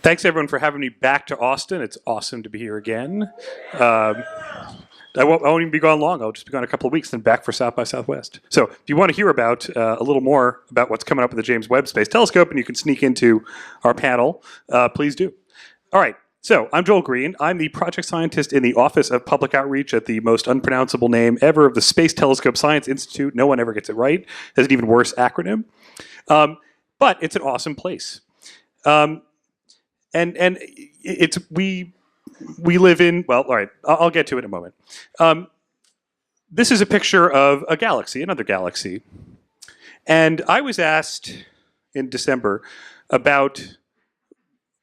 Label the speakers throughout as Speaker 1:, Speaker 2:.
Speaker 1: Thanks everyone for having me back to Austin. It's awesome to be here again. I won't even be gone long. I'll just be gone a couple of weeks, then back for South by Southwest. So if you want to hear about a little more about what's coming up with the James Webb Space Telescope, and you can sneak into our panel, please do. All right. So I'm Joel Green. I'm the project scientist in the Office of Public Outreach at the most unpronounceable name ever of the Space Telescope Science Institute. No one ever gets it right. Has an even worse acronym. But it's an awesome place. And it's we live in, well, all right, I'll get to it in a moment. This is a picture of a galaxy, another galaxy. And I was asked in December about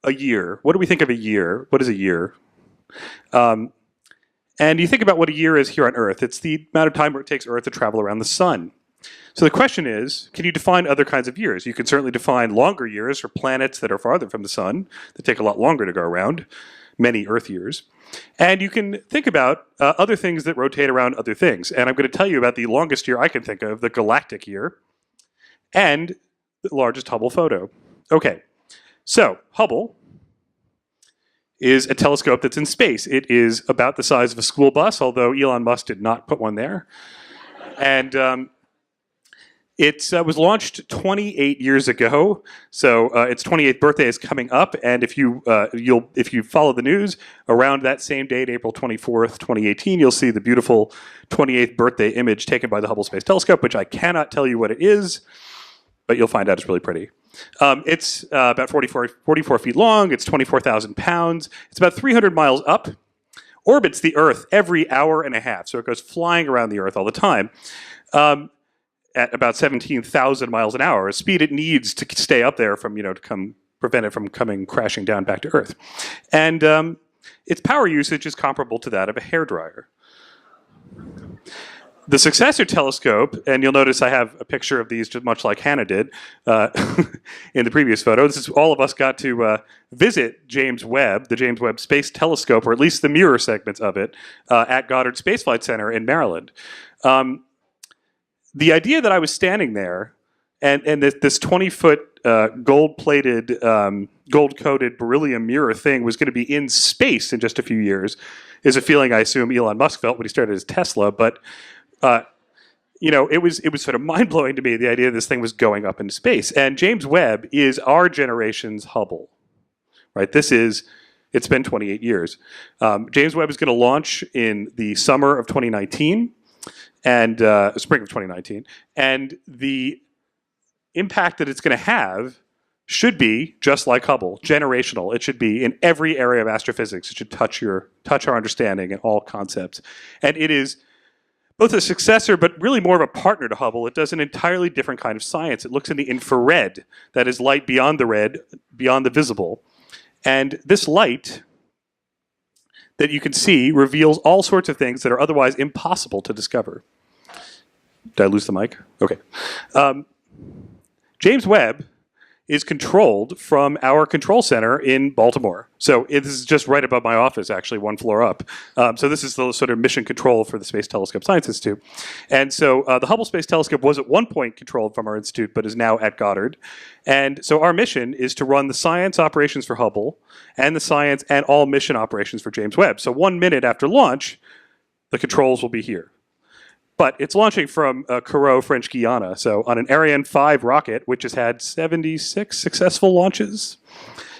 Speaker 1: a year. What do we think of a year? What is a year? And you think about what a year is here on Earth. It's the amount of time it takes Earth to travel around the sun. So the question is, can you define other kinds of years? You can certainly define longer years for planets that are farther from the sun, that take a lot longer to go around, many Earth years. And you can think about other things that rotate around other things. And I'm going to tell you about the longest year I can think of, the Galactic Year, and the largest Hubble photo. Okay, so Hubble is a telescope that's in space. It is about the size of a school bus, although Elon Musk did not put one there. And it was launched 28 years ago, so its 28th birthday is coming up. And if you follow the news, around that same date, April 24th, 2018, you'll see the beautiful 28th birthday image taken by the Hubble Space Telescope, which I cannot tell you what it is, but you'll find out it's really pretty. It's about 44 feet long. It's 24,000 pounds. It's about 300 miles up. Orbits the Earth every hour and a half, so it goes flying around the Earth all the time. At about 17,000 miles an hour, a speed it needs to stay up there from, to prevent it from coming crashing down back to Earth. And its power usage is comparable to that of a hairdryer. The successor telescope, and you'll notice I have a picture of these just much like Hannah did in the previous photo. This is all of us got to visit James Webb, the James Webb Space Telescope, or at least the mirror segments of it, at Goddard Space Flight Center in Maryland. The idea that I was standing there and this 20-foot gold-plated, gold-coated beryllium mirror thing was going to be in space in just a few years is a feeling I assume Elon Musk felt when he started his Tesla. But it was sort of mind-blowing to me, the idea this thing was going up into space. And James Webb is our generation's Hubble, right? It's been 28 years. James Webb is going to launch in the summer of 2019. And spring of 2019, and the impact that it's going to have should be just like Hubble, generational. It should be in every area of astrophysics. It should touch our understanding and all concepts. And it is both a successor, but really more of a partner to Hubble. It does an entirely different kind of science. It looks in the infrared, that is light beyond the red, beyond the visible. And this light that you can see reveals all sorts of things that are otherwise impossible to discover. Did I lose the mic? Okay. James Webb is controlled from our control center in Baltimore. So this is just right above my office, actually, one floor up. So this is the sort of mission control for the Space Telescope Science Institute. And so the Hubble Space Telescope was at one point controlled from our institute, but is now at Goddard. And so our mission is to run the science operations for Hubble and the science and all mission operations for James Webb. So 1 minute after launch, the controls will be here. But it's launching from Kourou, French Guiana, so on an Ariane 5 rocket, which has had 76 successful launches.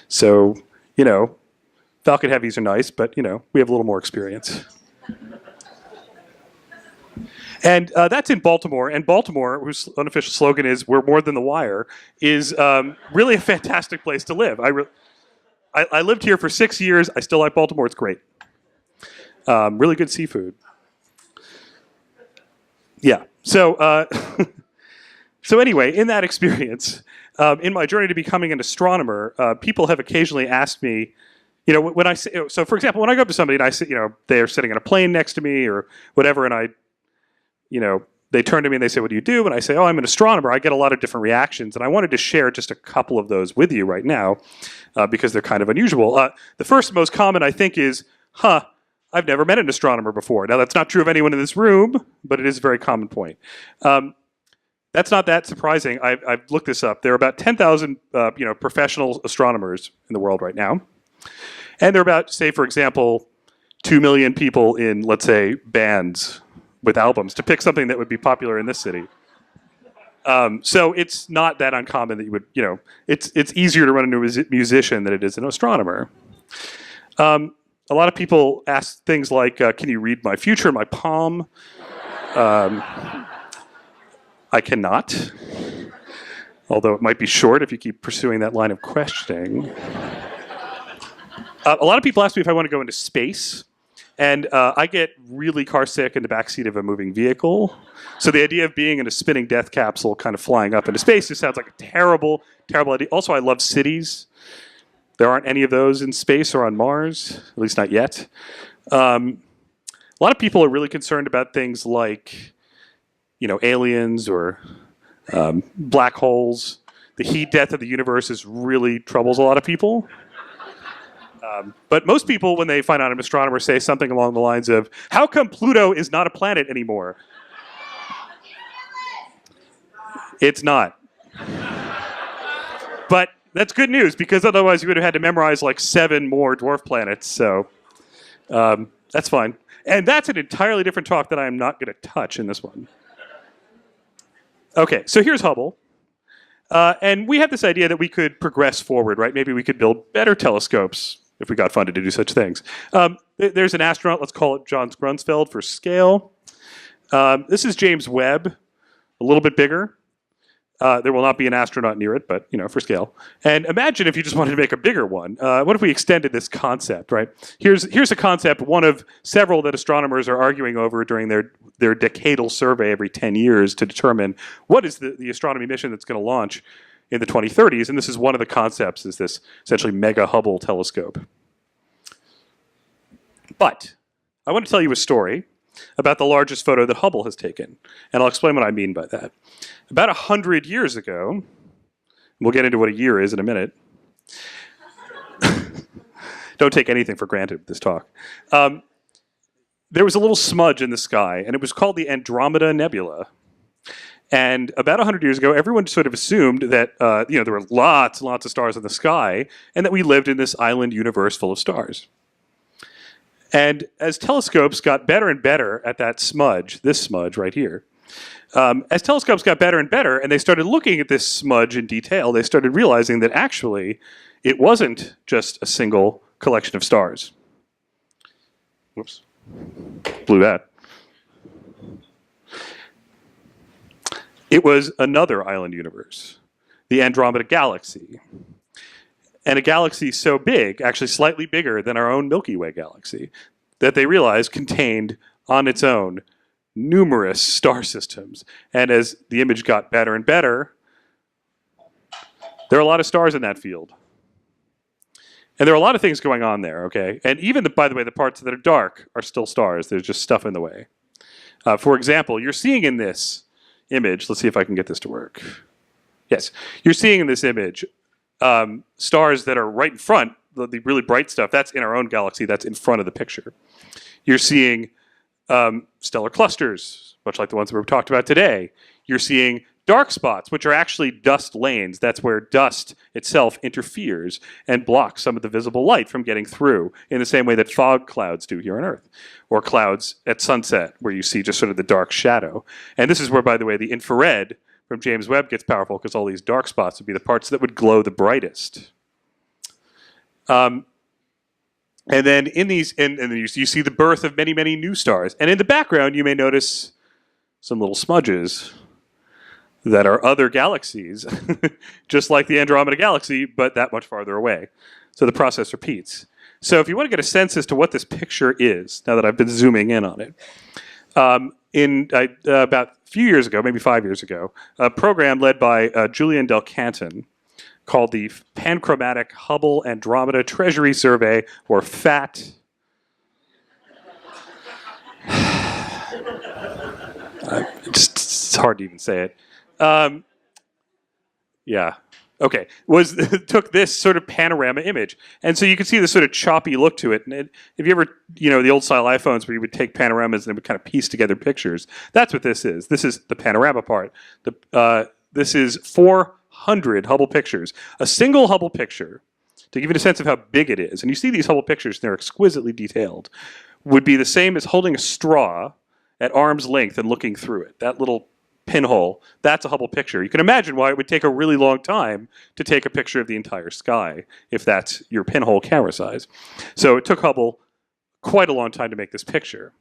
Speaker 1: So, Falcon Heavies are nice, but, we have a little more experience. And that's in Baltimore. And Baltimore, whose unofficial slogan is "We're more than the wire," is really a fantastic place to live. I lived here for 6 years. I still like Baltimore. It's great. Really good seafood. Yeah. So, so anyway, in that experience, in my journey to becoming an astronomer, people have occasionally asked me, when I say, so for example, when I go up to somebody and I say, they're sitting in a plane next to me or whatever, and they turn to me and they say, "What do you do?" And I say, "Oh, I'm an astronomer." I get a lot of different reactions, and I wanted to share just a couple of those with you right now because they're kind of unusual. The first most common, I think, is, I've never met an astronomer before. Now, that's not true of anyone in this room, but it is a very common point. That's not that surprising. I've looked this up. There are about 10,000 professional astronomers in the world right now. And there are about, say, for example, 2 million people in, let's say, bands with albums, to pick something that would be popular in this city. So it's not that uncommon that you would, it's easier to run into a musician than it is an astronomer. A lot of people ask things like, can you read my future in my palm? I cannot, although it might be short if you keep pursuing that line of questioning. A lot of people ask me if I want to go into space, and I get really car sick in the backseat of a moving vehicle. So the idea of being in a spinning death capsule kind of flying up into space just sounds like a terrible, terrible idea. Also, I love cities. There aren't any of those in space or on Mars, at least not yet. A lot of people are really concerned about things like aliens or black holes. The heat death of the universe really troubles a lot of people. But most people, when they find out I'm an astronomer, say something along the lines of, how come Pluto is not a planet anymore? It's not. But that's good news, because otherwise you would have had to memorize like 7 more dwarf planets. So that's fine. And that's an entirely different talk that I'm not going to touch in this one. Okay, so here's Hubble. And we have this idea that we could progress forward, right? Maybe we could build better telescopes if we got funded to do such things. There's an astronaut, let's call it John Grunsfeld for scale. This is James Webb, a little bit bigger. There will not be an astronaut near it, but for scale. And imagine if you just wanted to make a bigger one. What if we extended this concept, right? Here's a concept, one of several that astronomers are arguing over during their decadal survey every 10 years to determine what is the astronomy mission that's going to launch in the 2030s. And this is one of the concepts, is this essentially mega Hubble telescope. But I want to tell you a story about the largest photo that Hubble has taken. And I'll explain what I mean by that. About 100 years ago, we'll get into what a year is in a minute. Don't take anything for granted with this talk. There was a little smudge in the sky, and it was called the Andromeda Nebula. And about 100 years ago, everyone sort of assumed that there were lots and lots of stars in the sky, and that we lived in this island universe full of stars. And as telescopes got better and better at that smudge, this smudge right here, as telescopes got better and better, and they started looking at this smudge in detail, they started realizing that actually it wasn't just a single collection of stars. Whoops, blew that. It was another island universe, the Andromeda Galaxy. And a galaxy so big, actually slightly bigger than our own Milky Way galaxy, that they realized contained on its own numerous star systems. And as the image got better and better, there are a lot of stars in that field. And there are a lot of things going on there, okay? And even, by the way, the parts that are dark are still stars. There's just stuff in the way. For example, you're seeing in this image, let's see if I can get this to work. Yes, you're seeing in this image stars that are right in front, the really bright stuff, that's in our own galaxy, that's in front of the picture. You're seeing stellar clusters, much like the ones we've talked about today. You're seeing dark spots, which are actually dust lanes. That's where dust itself interferes and blocks some of the visible light from getting through, in the same way that fog clouds do here on Earth, or clouds at sunset, where you see just sort of the dark shadow. And this is where, by the way, the infrared from James Webb gets powerful, because all these dark spots would be the parts that would glow the brightest. And then in these, and then you see the birth of many, many new stars. And in the background, you may notice some little smudges that are other galaxies, just like the Andromeda Galaxy, but that much farther away. So the process repeats. So if you want to get a sense as to what this picture is, now that I've been zooming in on it, about a few years ago, maybe 5 years ago, a program led by Julian Del Canton called the Panchromatic Hubble Andromeda Treasury Survey, or FAT. It's hard to even say it. Yeah, Okay, took this sort of panorama image, and so you can see this sort of choppy look to it. And if you ever, the old style iPhones where you would take panoramas and it would kind of piece together pictures, that's what this is. This is the panorama part. This is 400 Hubble pictures. A single Hubble picture, to give you a sense of how big it is, and you see these Hubble pictures, they're exquisitely detailed, would be the same as holding a straw at arm's length and looking through it. That little pinhole, that's a Hubble picture. You can imagine why it would take a really long time to take a picture of the entire sky if that's your pinhole camera size. So it took Hubble quite a long time to make this picture.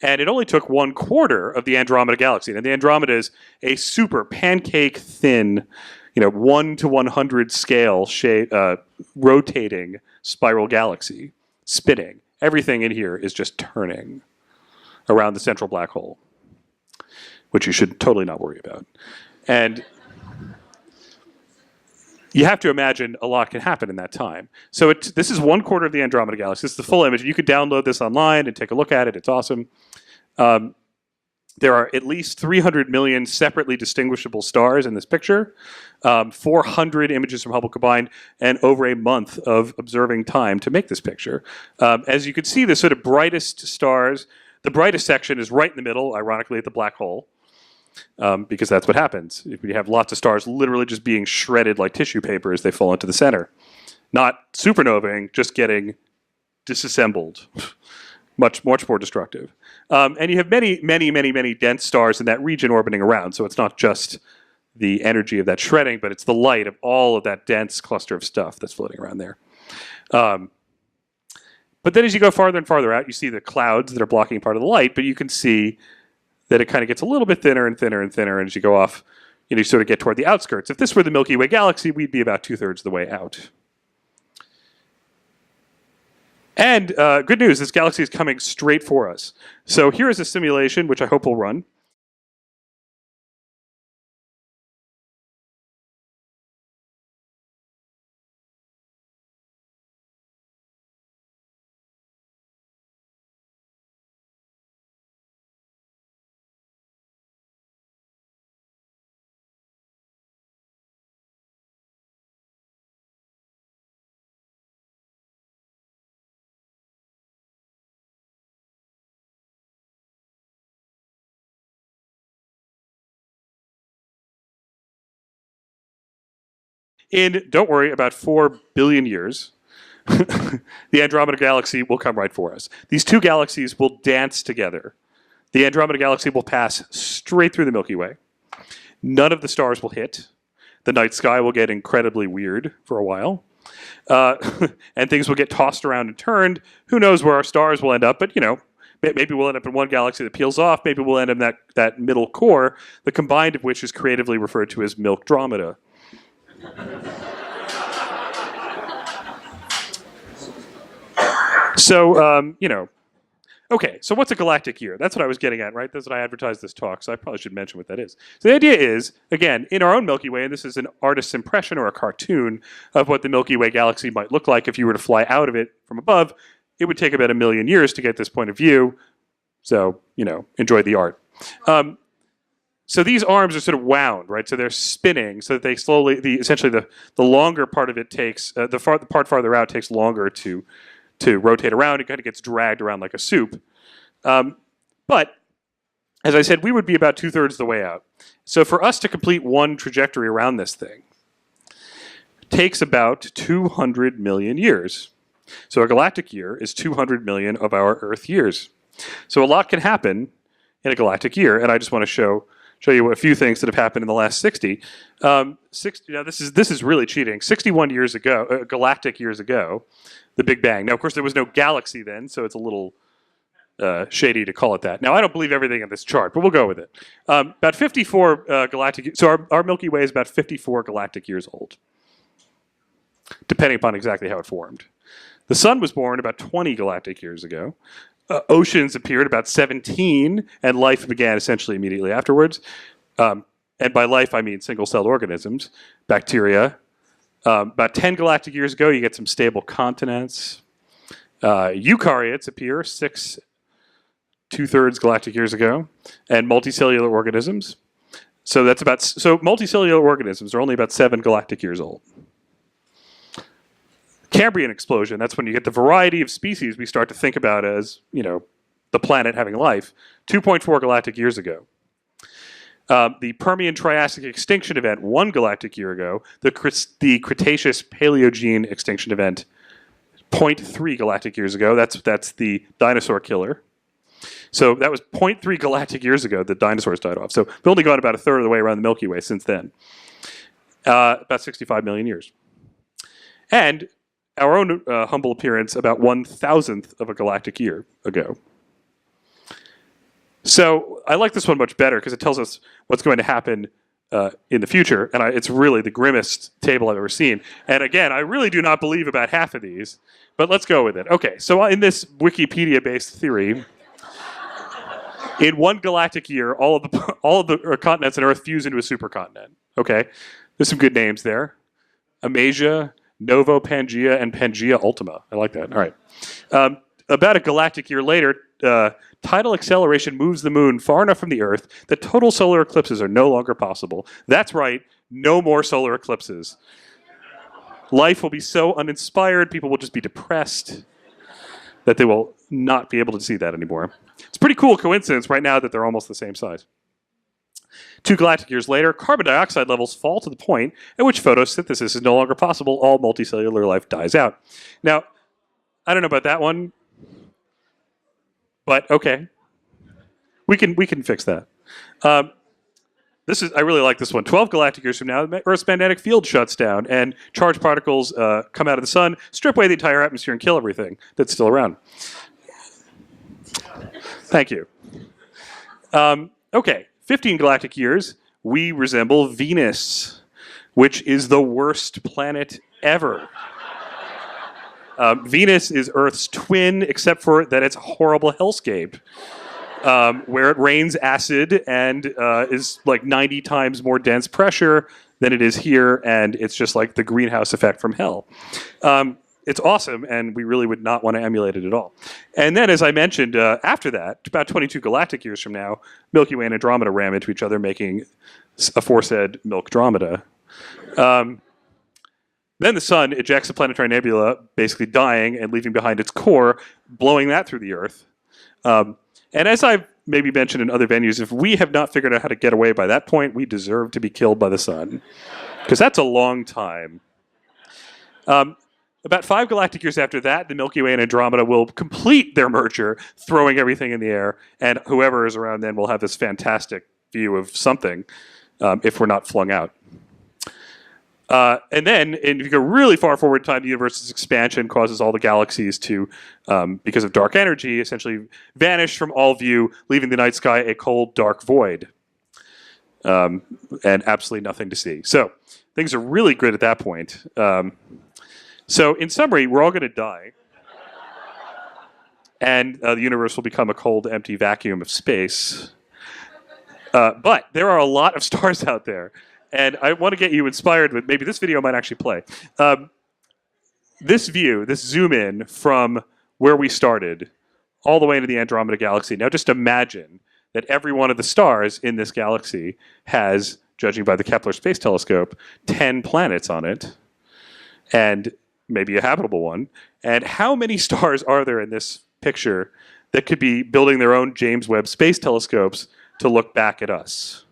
Speaker 1: And it only took 1/4 of the Andromeda Galaxy. And the Andromeda is a super pancake thin, 1 to 100 scale rotating spiral galaxy, spinning. Everything in here is just turning around the central black hole, which you should totally not worry about. And you have to imagine a lot can happen in that time. So this is 1/4 of the Andromeda Galaxy. This is the full image. You could download this online and take a look at it. It's awesome. There are at least 300 million separately distinguishable stars in this picture, 400 images from Hubble combined, and over a month of observing time to make this picture. As you can see, the sort of brightest stars, the brightest section is right in the middle, ironically at the black hole. Because that's what happens. If you have lots of stars literally just being shredded like tissue paper as they fall into the center. Not supernovaing, just getting disassembled. Much more destructive. And you have many dense stars in that region orbiting around. So it's not just the energy of that shredding, but it's the light of all of that dense cluster of stuff that's floating around there. But then as you go farther and farther out, you see the clouds that are blocking part of the light, but you can see that it kind of gets a little bit thinner and thinner and thinner, and as you go off, you sort of get toward the outskirts. If this were the Milky Way galaxy, we'd be about 2/3 of the way out. And good news, this galaxy is coming straight for us. So here is a simulation, which I hope will run. In, don't worry, about 4 billion years, the Andromeda Galaxy will come right for us. These two galaxies will dance together. The Andromeda Galaxy will pass straight through the Milky Way. None of the stars will hit. The night sky will get incredibly weird for a while. And things will get tossed around and turned. Who knows where our stars will end up, but maybe we'll end up in one galaxy that peels off. Maybe we'll end up in that middle core, the combined of which is creatively referred to as Milkdromeda. So, okay, so what's a galactic year? That's what I was getting at, right? That's what I advertised this talk, so I probably should mention what that is. So the idea is, again, in our own Milky Way, and this is an artist's impression or a cartoon of what the Milky Way galaxy might look like if you were to fly out of it from above, it would take about 1 million years to get this point of view. So, enjoy the art. So these arms are sort of wound, right? So they're spinning, so that they slowly, essentially the longer part of it takes, the part farther out takes longer to rotate around. It kind of gets dragged around like a soup. But, as I said, we would be about 2/3 of the way out. So for us to complete one trajectory around this thing takes about 200 million years. So a galactic year is 200 million of our Earth years. So a lot can happen in a galactic year, and I just want to show you a few things that have happened in the last 60. This is really cheating. 61 years ago, galactic years ago, the Big Bang. Now, of course, there was no galaxy then, so it's a little shady to call it that. Now, I don't believe everything in this chart, but we'll go with it. About 54 galactic. So our Milky Way is about 54 galactic years old, depending upon exactly how it formed. The Sun was born about 20 galactic years ago. Oceans appeared about 17, and life began essentially immediately afterwards. And by life, I mean single-celled organisms, bacteria. About 10 galactic years ago, you get some stable continents. Eukaryotes appear 2/3 galactic years ago, and multicellular organisms. So multicellular organisms are only about 7 galactic years old. Cambrian explosion, that's when you get the variety of species we start to think about as, the planet having life, 2.4 galactic years ago. The Permian-Triassic extinction event, 1 galactic year ago. The Cretaceous-Paleogene extinction event, 0.3 galactic years ago. That's the dinosaur killer. So that was 0.3 galactic years ago that dinosaurs died off. So we've only gone about a third of the way around the Milky Way since then. About 65 million years. And our own humble appearance about 1,000th of a galactic year ago. So I like this one much better because it tells us what's going to happen in the future. And it's really the grimmest table I've ever seen. And again, I really do not believe about half of these. But let's go with it. Okay, so in this Wikipedia-based theory, in 1 galactic year, all of the continents on Earth fuse into a supercontinent. Okay, there's some good names there: Amasia, Novo Pangea, and Pangea Ultima. I like that. All right. About a galactic year later, tidal acceleration moves the moon far enough from the Earth that total solar eclipses are no longer possible. That's right, no more solar eclipses. Life will be so uninspired, people will just be depressed that they will not be able to see that anymore. It's a pretty cool coincidence right now that they're almost the same size. 2 galactic years later, carbon dioxide levels fall to the point at which photosynthesis is no longer possible. All multicellular life dies out. Now, I don't know about that one, but okay, we can fix that. I really like this one. 12 galactic years from now, Earth's magnetic field shuts down, and charged particles come out of the sun, strip away the entire atmosphere, and kill everything that's still around. Thank you. Okay, 15 galactic years, we resemble Venus, which is the worst planet ever. Venus is Earth's twin, except for that it's a horrible hellscape, where it rains acid and is like 90 times more dense pressure than it is here, and it's just like the greenhouse effect from hell. It's awesome, and we really would not want to emulate it at all. And then, as I mentioned, after that, about 22 galactic years from now, Milky Way and Andromeda ram into each other, making aforesaid Milkdromeda. Then the sun ejects a planetary nebula, basically dying and leaving behind its core, blowing that through the Earth. And as I've maybe mentioned in other venues, if we have not figured out how to get away by that point, we deserve to be killed by the sun. Because that's a long time. About 5 galactic years after that, the Milky Way and Andromeda will complete their merger, throwing everything in the air, and whoever is around then will have this fantastic view of something, if we're not flung out. And then, if you go really far forward in time, the universe's expansion causes all the galaxies to, because of dark energy, essentially vanish from all view, leaving the night sky a cold, dark void. And absolutely nothing to see. So, things are really good at that point. So, in summary, we're all going to die. And the universe will become a cold, empty vacuum of space. But there are a lot of stars out there. And I want to get you inspired with, maybe this video might actually play. This view, this zoom in from where we started all the way into the Andromeda Galaxy. Now just imagine that every one of the stars in this galaxy has, judging by the Kepler Space Telescope, 10 planets on it. And maybe a habitable one. And how many stars are there in this picture that could be building their own James Webb Space Telescopes to look back at us?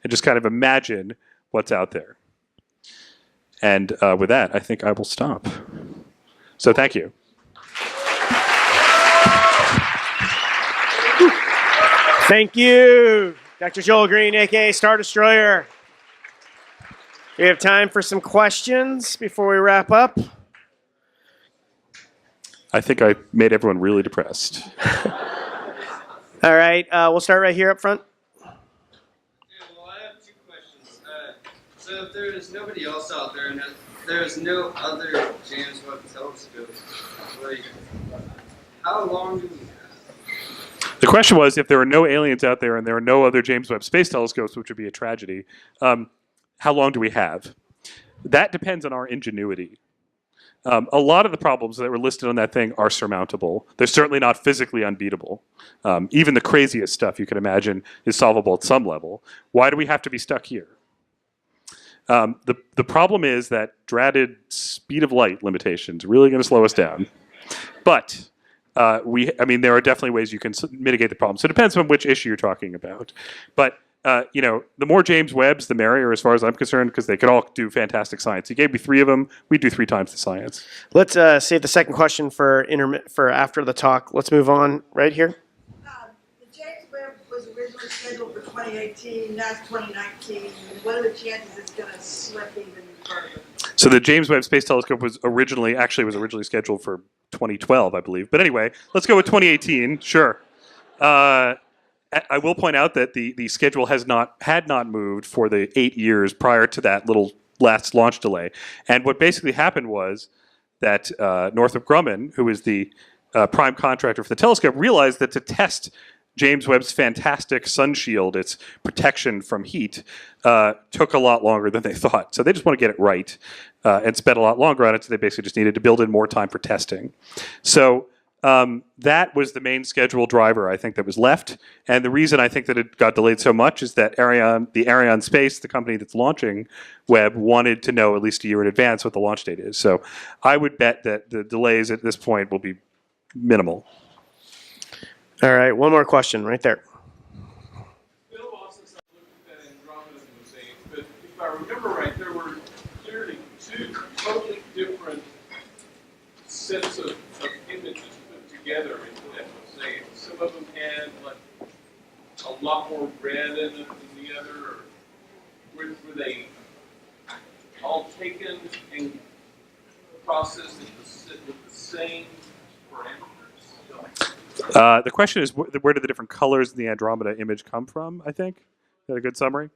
Speaker 1: And just kind of imagine what's out there. And with that, I think I will stop. So thank you.
Speaker 2: Thank you, Dr. Joel Green, aka Star Destroyer. We have time for some questions before we wrap up.
Speaker 1: I think I made everyone really depressed.
Speaker 2: All right, we'll start right here up front.
Speaker 3: So if there is nobody else out there and there is no other James Webb telescopes, like, how long do we have?
Speaker 1: The question was, if there are no aliens out there and there are no other James Webb Space Telescopes, which would be a tragedy, how long do we have? That depends on our ingenuity. A lot of the problems that were listed on that thing are surmountable. They're certainly not physically unbeatable. Even the craziest stuff you can imagine is solvable at some level. Why do we have to be stuck here? The problem is that dratted speed of light limitations really going to slow us down. But I mean, there are definitely ways you can mitigate the problem. So it depends on which issue you're talking about. But you know, the more James Webbs, the merrier, as far as I'm concerned, because they could all do fantastic science. He gave me 3 of them. We'd do 3 times the science.
Speaker 2: Let's save the second question for after the talk. Let's move on right here.
Speaker 4: The James Webb was originally scheduled for 2018. Now it's 2019. What are the chances it's going to slip even further?
Speaker 1: So the James Webb Space Telescope was originally scheduled for 2012, I believe. But anyway, let's go with 2018. Sure. I will point out that the schedule had not moved for the 8 years prior to that little last launch delay. And what basically happened was that Northrop Grumman, who is the prime contractor for the telescope, realized that to test James Webb's fantastic sun shield, its protection from heat, took a lot longer than they thought. So they just want to get it right and spent a lot longer on it, so they basically just needed to build in more time for testing. So that was the main schedule driver, I think, that was left. And the reason I think that it got delayed so much is that Ariane Space, the company that's launching Webb, wanted to know at least a year in advance what the launch date is. So I would bet that the delays at this point will be minimal.
Speaker 2: All right, one more question right there.
Speaker 5: Bill Lawson, I looked at that Andromeda mosaic, but if I remember right, there were clearly 2 totally different sets of images put together into that mosaic. Some of them had like a lot more red in it than the other. Or were they all taken and processed with the same parameters?
Speaker 1: The question is, where did the different colors in the Andromeda image come from, I think? Is that a good summary?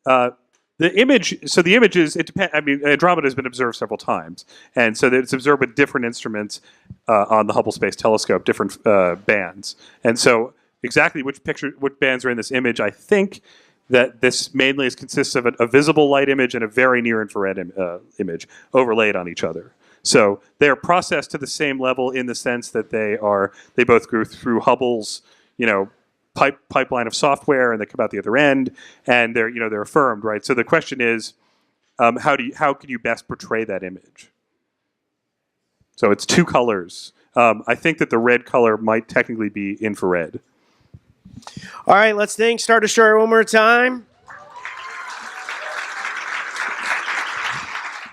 Speaker 1: The images, it depends. I mean, Andromeda has been observed several times. And so it's observed with different instruments on the Hubble Space Telescope, different bands. And so exactly which bands are in this image, I think that this mainly consists of a visible light image and a very near infrared image overlaid on each other. So they are processed to the same level in the sense that they both go through Hubble's, pipeline of software, and they come out the other end, and they're affirmed, right? So the question is, how can you best portray that image? So it's 2 colors. I think that the red color might technically be infrared.
Speaker 2: All right, let's thank Star Destroyer one more time.